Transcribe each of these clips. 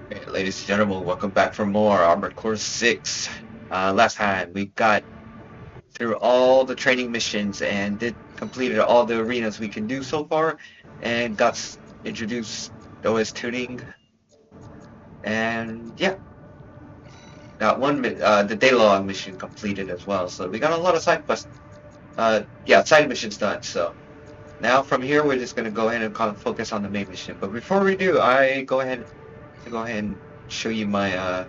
Hey, ladies and gentlemen, welcome back for more Armored Core 6. Last time we got through all the training missions and completed all the arenas we can do so far, and introduced OS tuning, and yeah, got the Daylog mission completed as well. So we got a lot of side quests, side missions done. So now from here we're just gonna go ahead and focus on the main mission. But before we do, I go ahead and show you my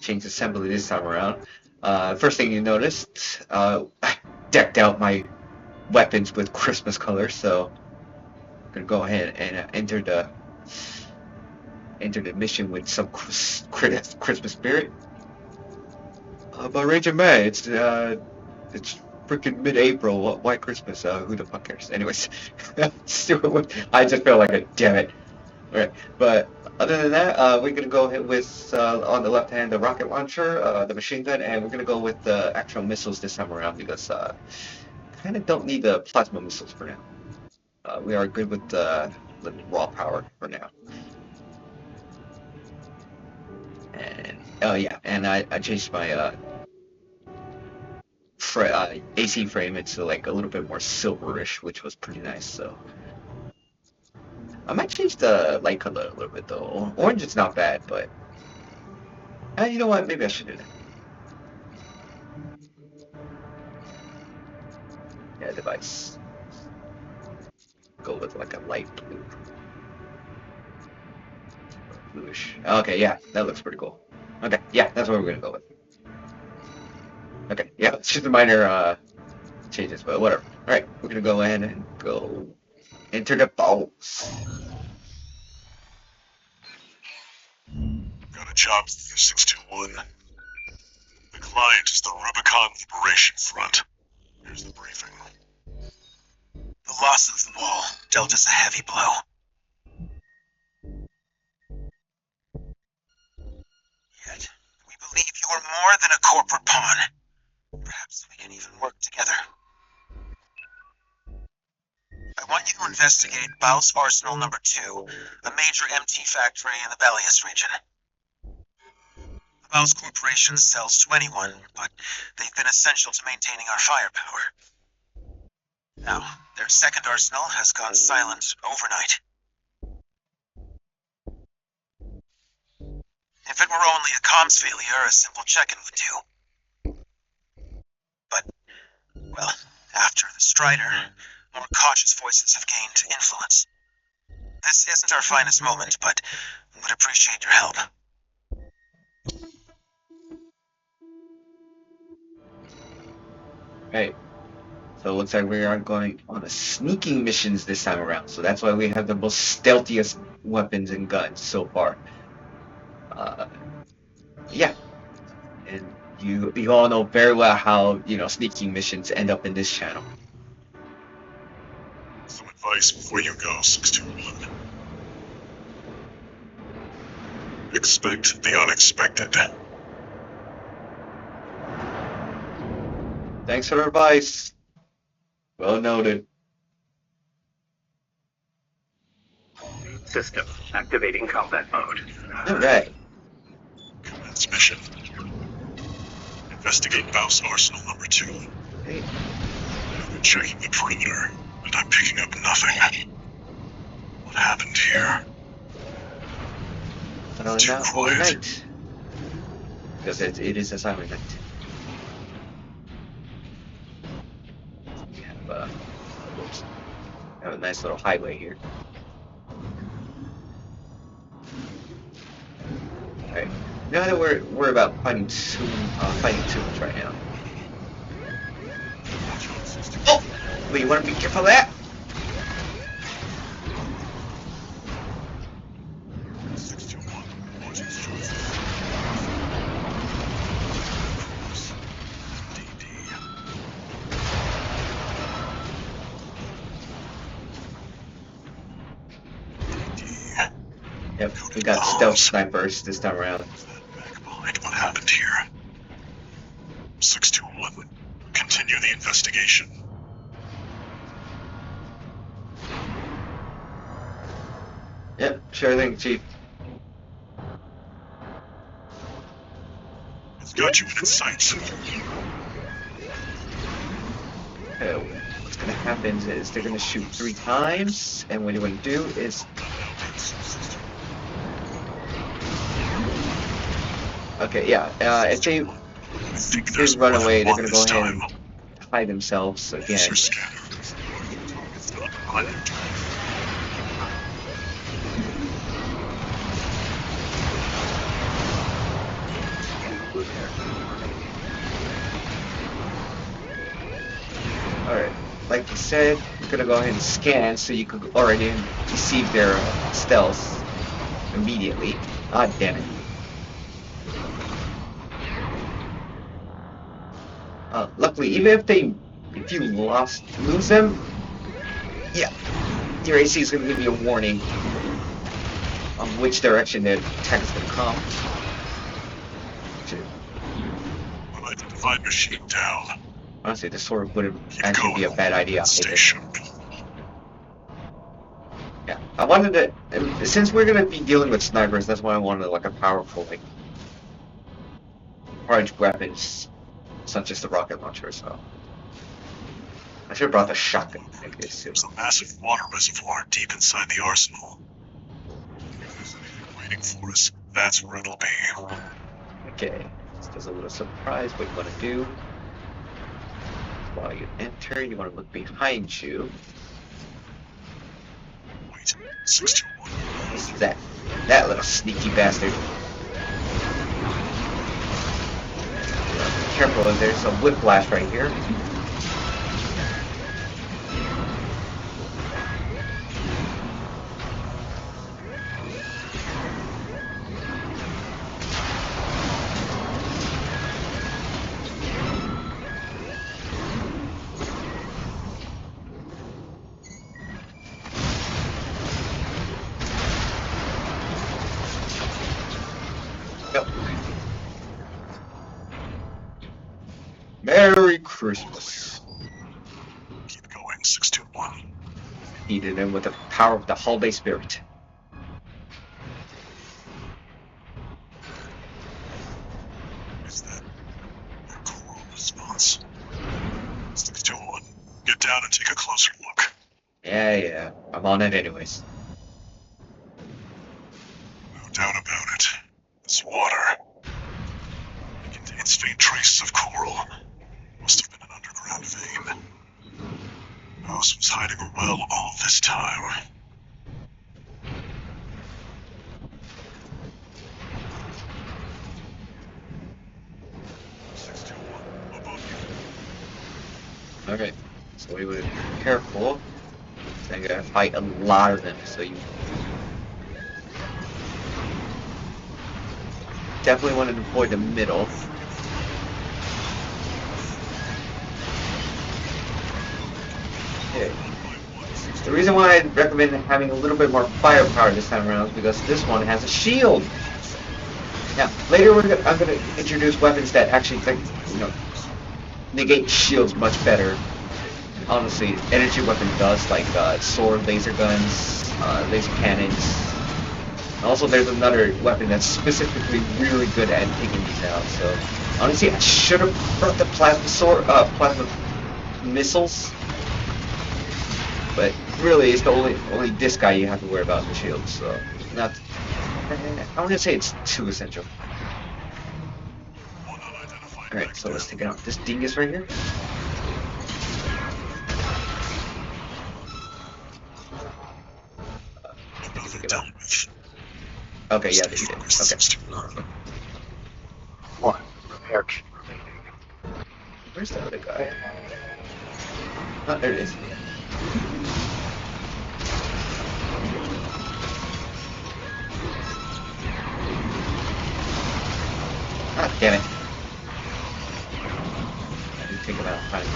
change assembly this time around. First thing you noticed, I decked out my weapons with Christmas colors, so I'm gonna go ahead and enter the mission with some Christmas spirit. But Ranger May, it's freaking mid-April. Why Christmas? Who the fuck cares? Anyways, I just feel like a damn it. Alright, but other than that, we're gonna go ahead with on the left hand the rocket launcher, the machine gun, and we're gonna go with the actual missiles this time around because kind of don't need the plasma missiles for now. We are good with the raw power for now. And oh yeah, and I changed my AC frame into like a little bit more silverish, which was pretty nice. So I might change the light color a little bit though. Orange is not bad, but you know what? Maybe I should do that. Yeah, device. Go with like a light blue. Bluish. Okay, yeah, that looks pretty cool. Okay, yeah, that's what we're gonna go with. Okay, yeah, it's just a minor changes, but whatever. Alright, we're gonna go ahead and go enter the balls. Got a job for you, 621. The client is the Rubicon Liberation Front. Here's the briefing. The loss of the wall dealt us a heavy blow. Yet, we believe you are more than a corporate pawn. Perhaps we can even work together. I want you to investigate Baus Arsenal No. 2, a major MT factory in the Bellius region. The Baus Corporation sells to anyone, but they've been essential to maintaining our firepower. Now, their second arsenal has gone silent overnight. If it were only a comms failure, a simple check-in would do. But, well, after the Strider, more cautious voices have gained influence. This isn't our finest moment, but would appreciate your help. Hey, so it looks like we are going on a sneaking missions this time around. So that's why we have the most stealthiest weapons and guns so far. Yeah, and you all know very well how sneaking missions end up in this channel. Some advice before you go, 621. Expect the unexpected. Thanks for the advice. Well noted. System activating combat mode. Alright. Commence mission. Investigate Baus Arsenal No. 2. Hey. I've been checking the perimeter, and I'm picking up nothing. What happened here? Silent Night, Holy Night. Because it is a silent night. We have a nice little highway here. Alright. Now that we're about fighting tunes right now. Oh! Wait, you want to be careful of that? Yep, we got stealth snipers this time around. Back behind what happened here. 621, continue the investigation. Yep, sure thing, Chief. It's got you in its sights. What's gonna happen is they're gonna shoot 3 times, and what you're gonna do is... Okay, yeah, if they run away, they're gonna go ahead and hide themselves again. Alright, like you said, we're gonna go ahead and scan so you could already deceive their stealth immediately. Ah, damn it. Luckily, even if you lose them, yeah, your AC is gonna give you a warning on which direction the attack is gonna come. Identified machine down. Honestly, this sort of wouldn't actually be a bad idea. Yeah, I wanted to, since we're gonna be dealing with snipers, that's why I wanted like a powerful, like, ranged weapons, such as the rocket launcher. So I should have brought the shotgun. There's a massive water reservoir deep inside the arsenal. If there's anything waiting for us, that's where it'll be. Okay, there's a little surprise. What you want to do? While you enter, you want to look behind you. Wait, 621. What's that? That little sneaky bastard. Be careful, there's a whiplash right here. Merry Christmas. Keep going, 621. Heated in with the power of the holiday spirit. Is that a cool response? 621. Get down and take a closer look. Yeah, I'm on it anyways. No doubt about it. This water. It contains faint traces of coral. Must have been an underground vein. Mouse was hiding a well all this time. Okay, so we would be careful. I'm gonna fight a lot of them, so you definitely want to avoid the middle. Okay. The reason why I recommend having a little bit more firepower this time around is because this one has a shield. Now, later I'm gonna introduce weapons that actually, negate shields much better. Honestly, energy weapon does, like sword, laser guns, laser cannons. Also, there's another weapon that's specifically really good at taking these out. So, honestly, I should have brought the plasma missiles. But really, it's the only this guy you have to worry about the shield. So, not. I wouldn't say it's too essential. Alright, so let's take out this dingus right here. Okay, yeah, they did. Okay. One repair kit remaining. Where's the other guy? Oh, there it is. Ah, damn it. I didn't think about time.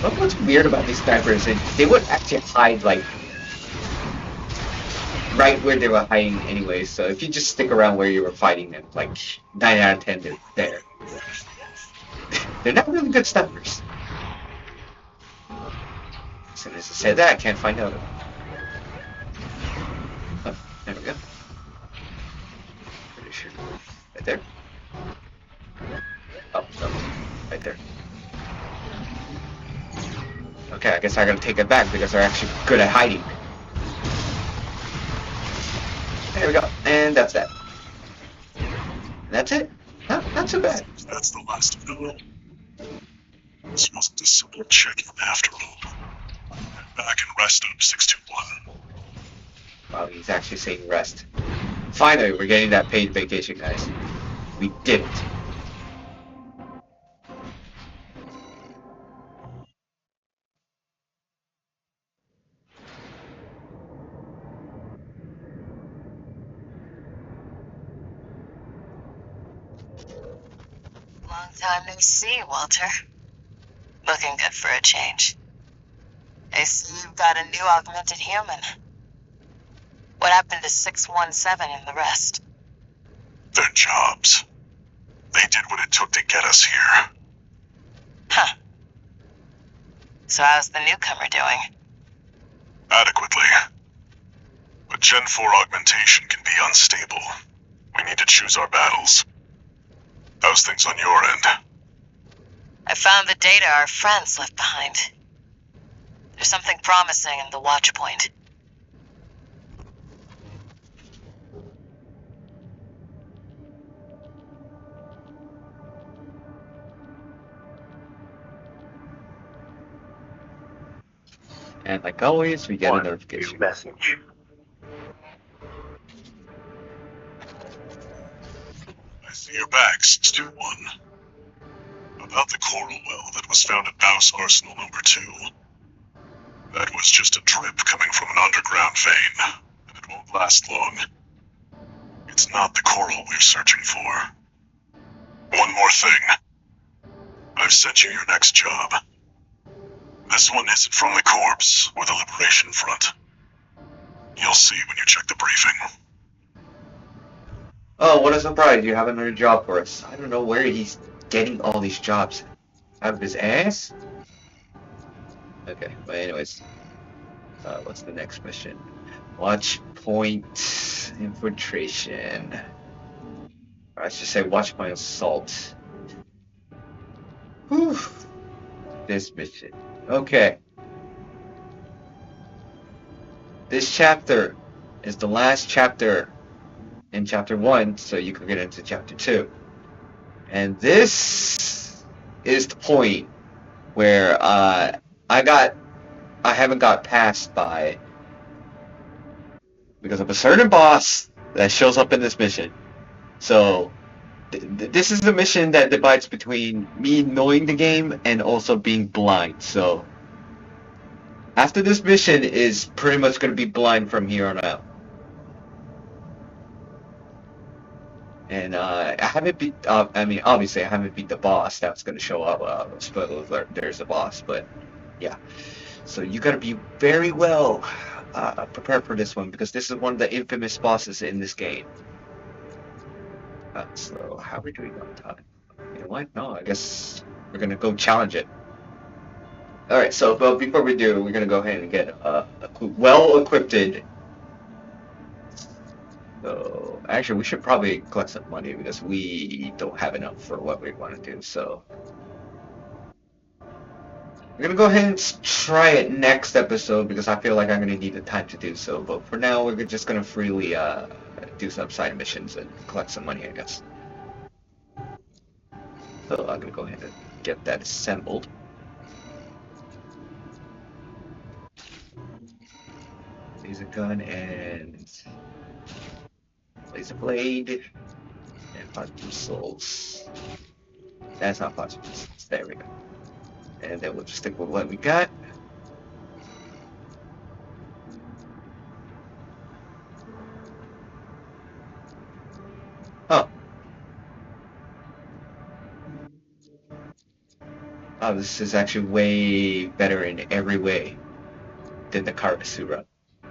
Look what's weird about these snipers is they would actually hide, like, right where they were hiding anyway, so if you just stick around where you were fighting them, like, 9 out of 10 they're there. They're not really good snipers. As soon as I said that, I can't find out. Oh, there we go. Pretty sure. Right there. Okay, I guess I gotta take it back because they're actually good at hiding. There we go. And that's that. That's it? Not too bad. That's the last of them. This wasn't a simple check-in after all. Back and rest up, 621. Wow, he's actually saying rest. Finally, we're getting that paid vacation, guys. We did it. Long time no see, Walter. Looking good for a change. I see you've got a new augmented human. What happened to 617 and the rest? Their jobs. They did what it took to get us here. Huh. So how's the newcomer doing? Adequately. But Gen 4 augmentation can be unstable. We need to choose our battles. How's things on your end? I found the data our friends left behind. There's something promising in the watch point. And like always, we get a One notification. new message. I see you're back, 621. About the coral well that was found at Baus Arsenal number 2. That was just a drip coming from an underground vein, and it won't last long. It's not the coral we're searching for. One more thing. I've sent you your next job. This one isn't from the Corps or the Liberation Front. You'll see when you check the briefing. Oh, what a surprise. You have another job for us. I don't know where he's getting all these jobs. Out of his ass? Okay, but anyways. What's the next mission? Watch point infiltration. Or I should say watch point assault. Whew. This mission. Okay. This chapter is the last chapter in chapter 1, so you can get into chapter 2. And this is the point where I haven't got passed by because of a certain boss that shows up in this mission. So this is the mission that divides between me knowing the game and also being blind. So after this mission is pretty much going to be blind from here on out. And I haven't beat. I mean, obviously, I haven't beat the boss that's going to show up. Spoiler alert: there's a boss, but yeah. So you got to be very well prepared for this one because this is one of the infamous bosses in this game. So how are we doing on time? You know what? No, I guess we're gonna go challenge it. All right. So, but before we do, we're gonna go ahead and get a well-equipped. So actually, we should probably collect some money because we don't have enough for what we want to do. So we're gonna go ahead and try it next episode because I feel like I'm gonna need the time to do so. But for now, we're just gonna freely do some side missions and collect some money, I guess. So I'm gonna go ahead and get that assembled. Laser gun and laser blade and plasma missiles. That's not plasma missiles. There we go. And then we'll just stick with what we got. Oh. Oh, this is actually way better in every way than the Karasura.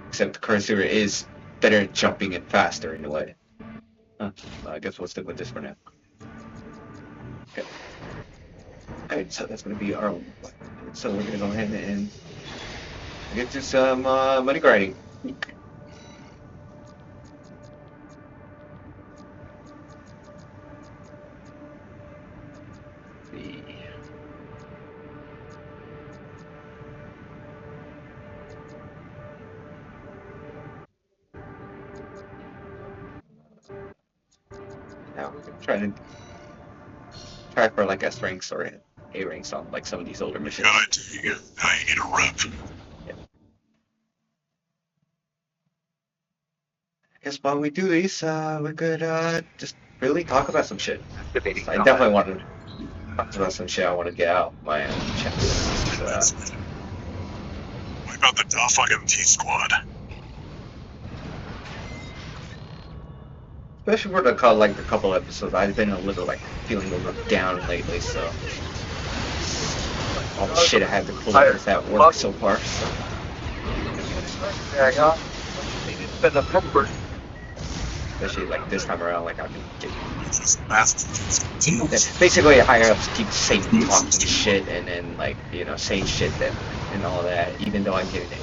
Except the Karasura is better at jumping and faster in a way. Huh. Well, I guess we'll stick with this for now. Okay. Alright, so that's going to be our weapon. So we're going to go ahead and get to some money grinding. Now I'm trying for like S ranks or A ranks on like some of these older missions. Now you need a rep. I guess while we do these, we could just really talk about some shit. I definitely want to talk about some shit. I want to get out my chest. What about the fucking MT squad? Especially for the like the couple episodes, I've been a little like feeling a little down lately. So all the shit I had to pull up with that work so far. So. Especially like this time around, like I've been getting. Basically, higher ups keep saying talking shit and then like saying shit that and all that. Even though I'm giving them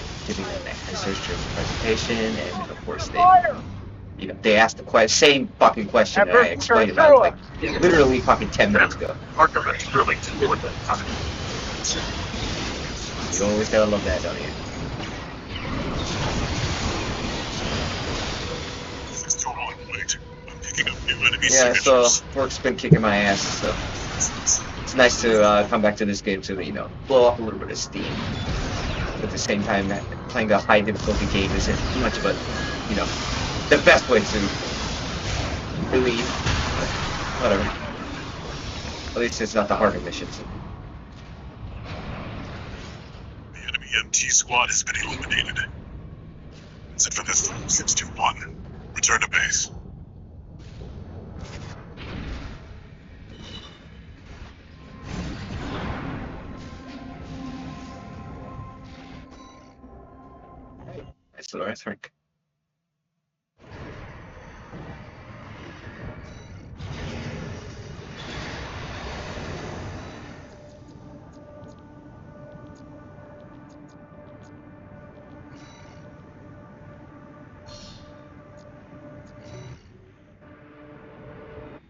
answers during the presentation, and of course they asked the same fucking question that I explained about like literally fucking 10 minutes ago. You always gotta love that, don't you? Yeah, so work's been kicking my ass, so it's nice to come back to this game to blow off a little bit of steam. But at the same time, playing a high difficulty game isn't much of a the best way to relieve. Whatever. At least it's not the harder missions. The enemy MT squad has been eliminated. Except for this 621. Return to base. Nice little ice rink.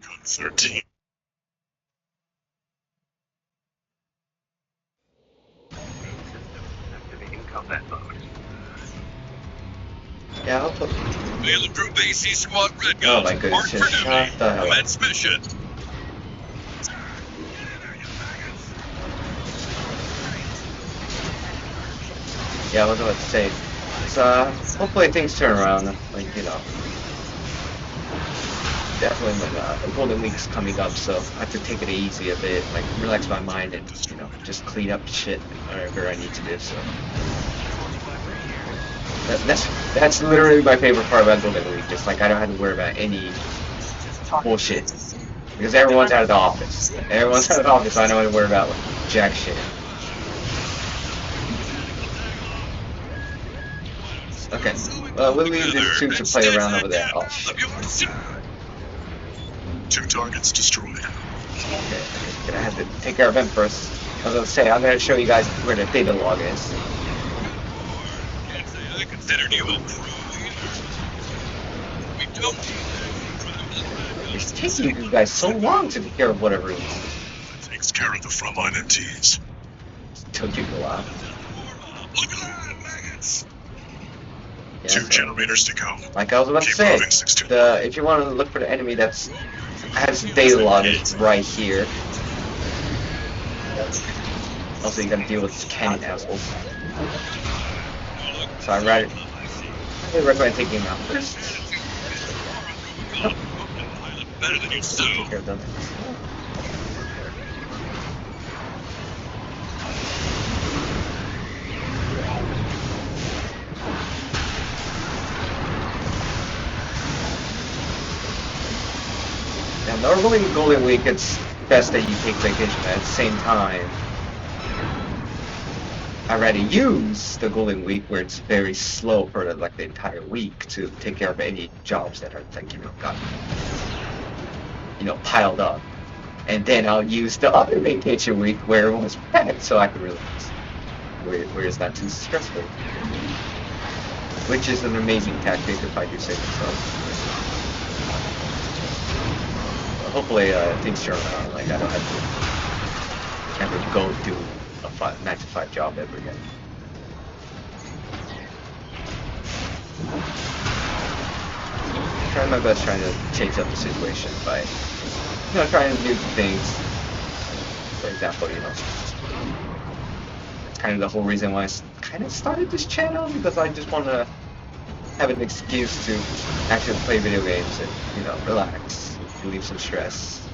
Code 13. Yeah, I'll put. Mailing Group AC Squad Red Oh Guns. my goodness, Mark for shut duty. the hell up. Commence mission. Yeah, I was about to say. So, hopefully things turn around. Like, definitely when the Golden Week's coming up, so I have to take it easy a bit, like relax my mind and just clean up shit whatever I need to do. So that's literally my favorite part about Golden Week. Just like I don't have to worry about any bullshit because everyone's out of the office. Everyone's out of the office, so I don't have to worry about jack shit. Okay, we'll leave the two to play around over there. Oh shit. 2 targets destroyed. Okay, gonna have to take care of him first. I was gonna say, I'm gonna show you guys where the data log is. I considered you a pro. We don't. It's taking you guys so long to take care of whatever it is. That takes care of the frontline MTs. Took you a while. Look at that, maggots. Yeah, 2 so, generators to go. like I was about to Keep say, moving, 621. if you want to look for the enemy that's has the data log, it's right here. Also, you gotta deal with this cannon asshole. So I highly recommend taking him out first. Better than you so. Take care of them. Now, normally in Golden Week, it's best that you take vacation, but at the same time, I'd rather use the Golden Week where it's very slow for the entire week to take care of any jobs that are piled up, and then I'll use the other vacation week where it was packed so I can relax, where it's not too stressful, which is an amazing tactic if I do say myself. Hopefully things turn around, like I don't have to ever go do a 9-to-5 job ever again. trying my best trying to change up the situation by, trying new things. For example, it's kind of the whole reason why I kind of started this channel, because I just want to have an excuse to actually play video games and, relax, relieve some stress.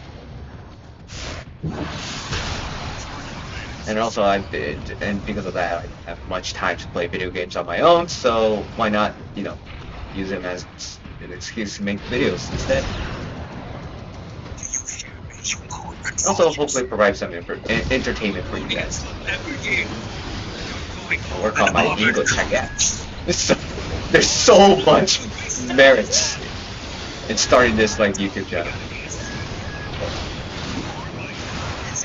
And also and because of that, I don't have much time to play video games on my own, so why not, use them as an excuse to make videos instead. Also, hopefully provide some entertainment for you guys. I'll work on my ego check out. There's so much merits in starting this YouTube channel.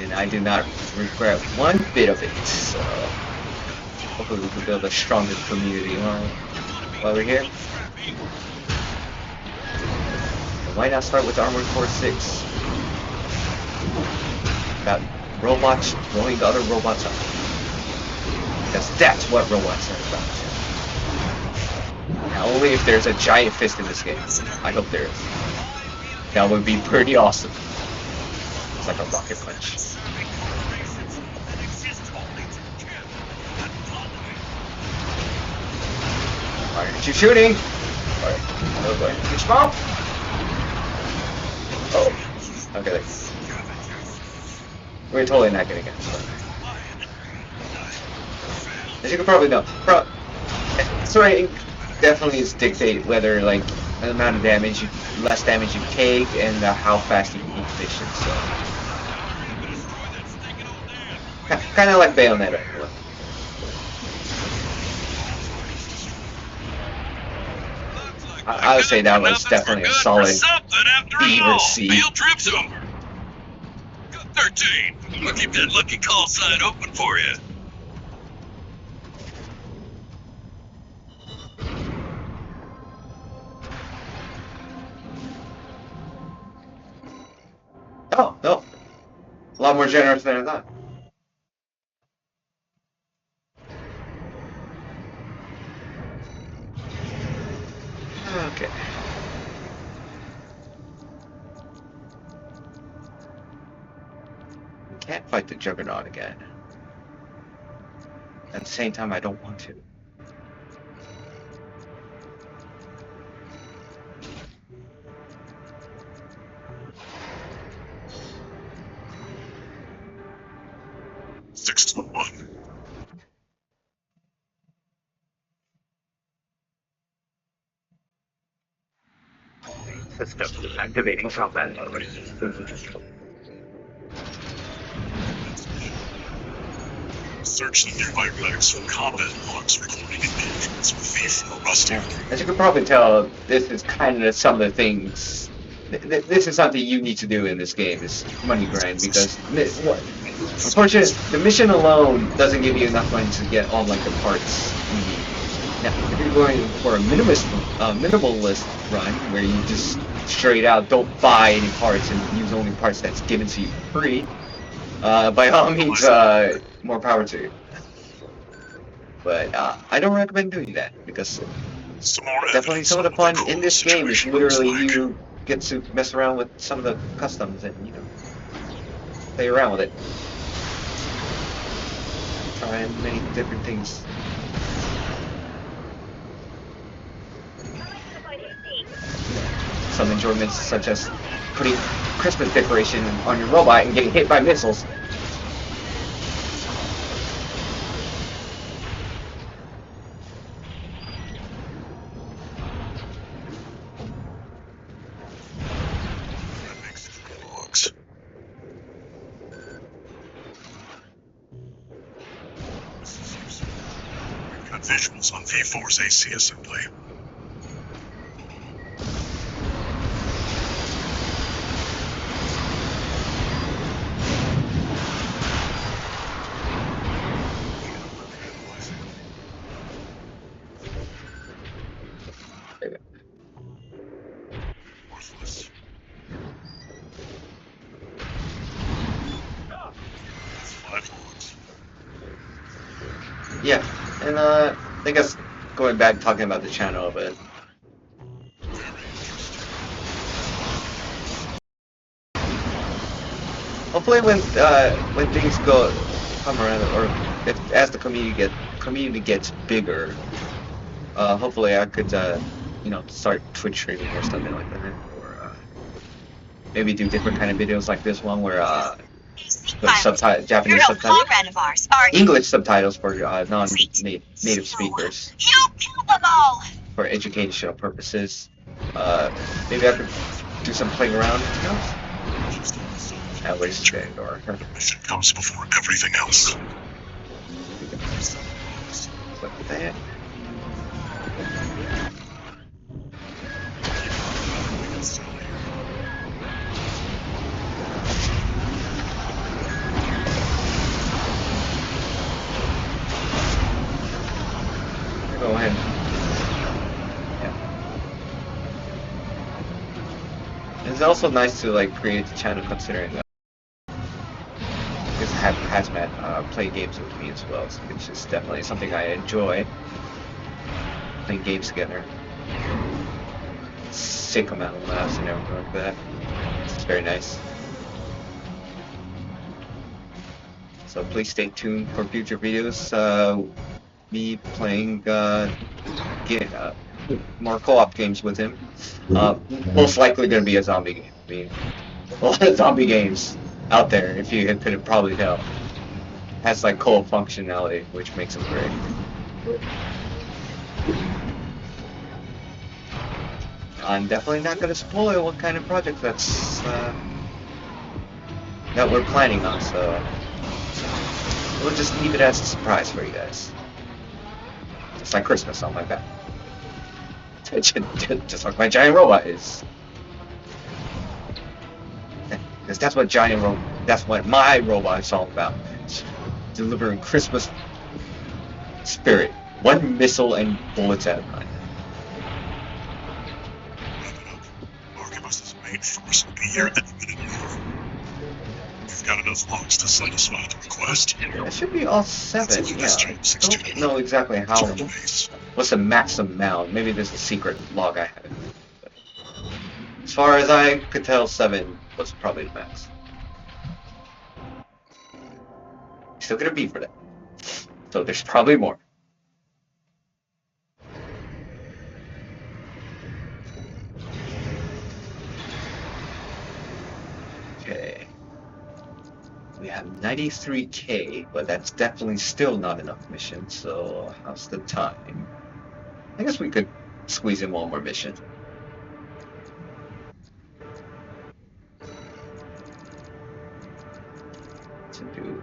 And I do not regret one bit of it, so hopefully we can build a stronger community while we're here. And why not start with Armored Core 6? About robots blowing the other robots up. Because that's what robots are about. Now, only if there's a giant fist in this game. I hope there is. That would be pretty awesome. It's like a rocket punch. Why aren't you shooting? Alright, no going. Pitch bomb! Oh. Okay, thanks. We're totally not gonna get this. As you can probably know, sorry, definitely is dictate whether the amount of damage, less damage you take, and how fast you can keep mission. So, kind of like Bayonetta. I would say that was definitely a solid B or C. Field trip's over. 13. We'll keep that lucky call sign open for you. Oh, no. A lot more generous than I thought. Okay. We can't fight the Juggernaut again. At the same time, I don't want to. System activating combat mode. Search the nearby racks for combat logs recording engagements with Thief or Rusty. As you can probably tell, this is kind of some of the things. This is something you need to do in this game, is money grind, because unfortunately, the mission alone doesn't give you enough money to get all the parts you need. Now, if you're going for a minimalist run, where you just straight out don't buy any parts and use only parts that's given to you for free, by all means, more power to you. But I don't recommend doing that, because definitely some of the fun in this game is literally you get to mess around with some of the customs and, play around with it. Try many different things. Some enjoyments such as putting Christmas decoration on your robot and getting hit by missiles. Visuals on V4's AC assembly. Worthless. Yeah, and I guess going back talking about the channel a bit. hopefully when things come around, or as the community gets bigger, hopefully I could start Twitch streaming or something like that, or maybe do different kind of videos like this one where Japanese subtitles, English subtitles for non-native speakers for educational purposes. Maybe I could do some playing around, at least, or mission comes before everything else. Like that. Go ahead. Yeah. It's also nice to like create the channel considering because Hazmat play games with me as well, so it's just definitely something I enjoy. Playing games together. Sick amount of laughs and everything like that. It's very nice. So please stay tuned for future videos. Me playing more co-op games with him. Most likely going to be a zombie game. I mean, a lot of zombie games out there, if you couldn't probably tell, has like co-op functionality, which makes them great. I'm definitely not going to spoil what kind of project that we're planning on, so we'll just leave it as a surprise for you guys. Just like Christmas on my back. Just like my giant robot is. Because that's what that's what my robot is all about. It's delivering Christmas spirit. One missile and bullets at a time. Archibus's main force will be here any minute now. We've got enough logs to satisfy the request. That should be all 7, yeah. I don't know exactly how. What's the maximum amount? Maybe there's a secret log I have. But as far as I could tell, 7 was probably the max. Still gonna be for that. So there's probably more. Okay. We have 93k, but that's definitely still not enough missions, so how's the time? I guess we could squeeze in one more mission.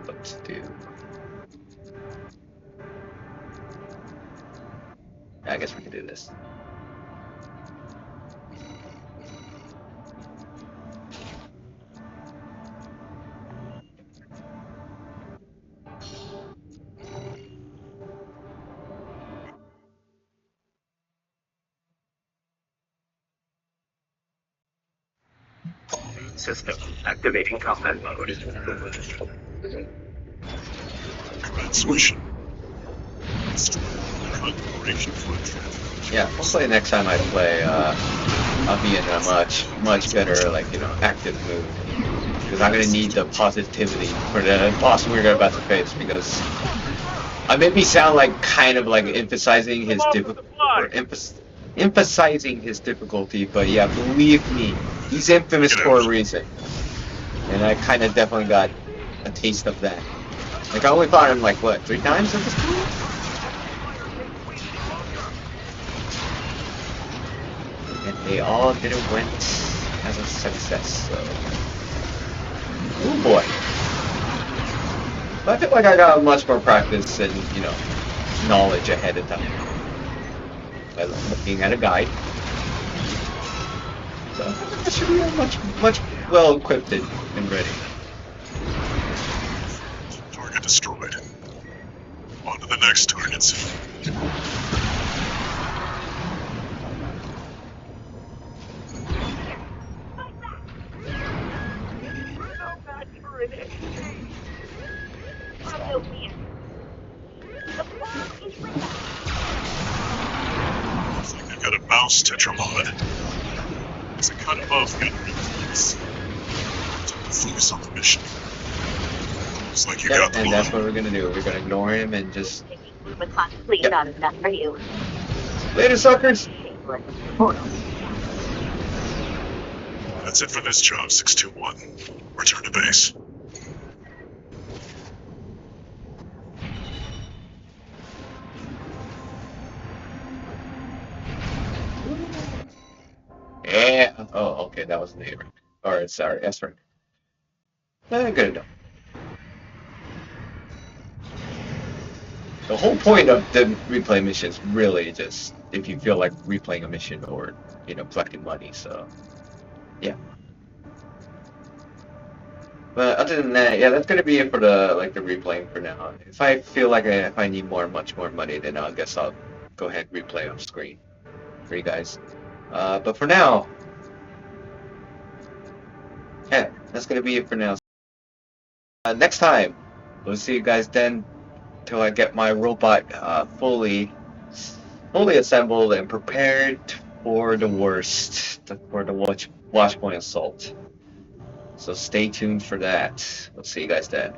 Let's do. I guess we can do this. System activating combat mode. Switch. Yeah, hopefully next time I play, I'll be in a much better, active mood. Because I'm gonna need the positivity for the boss we're about to face. Because I maybe sound kind of emphasizing his emphasizing his difficulty, but yeah, believe me, he's infamous for a reason. And I kind of definitely got a taste of that. I only fought him 3 times at this point? And they all didn't went as a success, so. Oh boy. But I feel like I got much more practice and, knowledge ahead of time. By looking at a guide. So I should be much well equipped and ready. Target destroyed. On to the next targets. Looks like they've got a mouse tetramod. It's a cut above gun. Focus on the mission. Looks like you Yep, got the and line. that's what we're gonna do. We're gonna ignore him and just Please, Yep. not enough for you. later, suckers. That's it for this job, 621. Return to base. Yeah. Oh, okay, that was the rank. Alright, sorry, S rank. Good enough. The whole point of the replay mission is really just if you feel like replaying a mission or, collecting money, so yeah. But other than that, yeah, that's gonna be it for the replaying for now. If I feel like if I need much more money, then I guess I'll go ahead and replay off screen for you guys. But for now, yeah, that's gonna be it for now. Next time, we'll see you guys then. Till I get my robot fully assembled and prepared for the worst, for the watchpoint assault. So stay tuned for that. We'll see you guys then.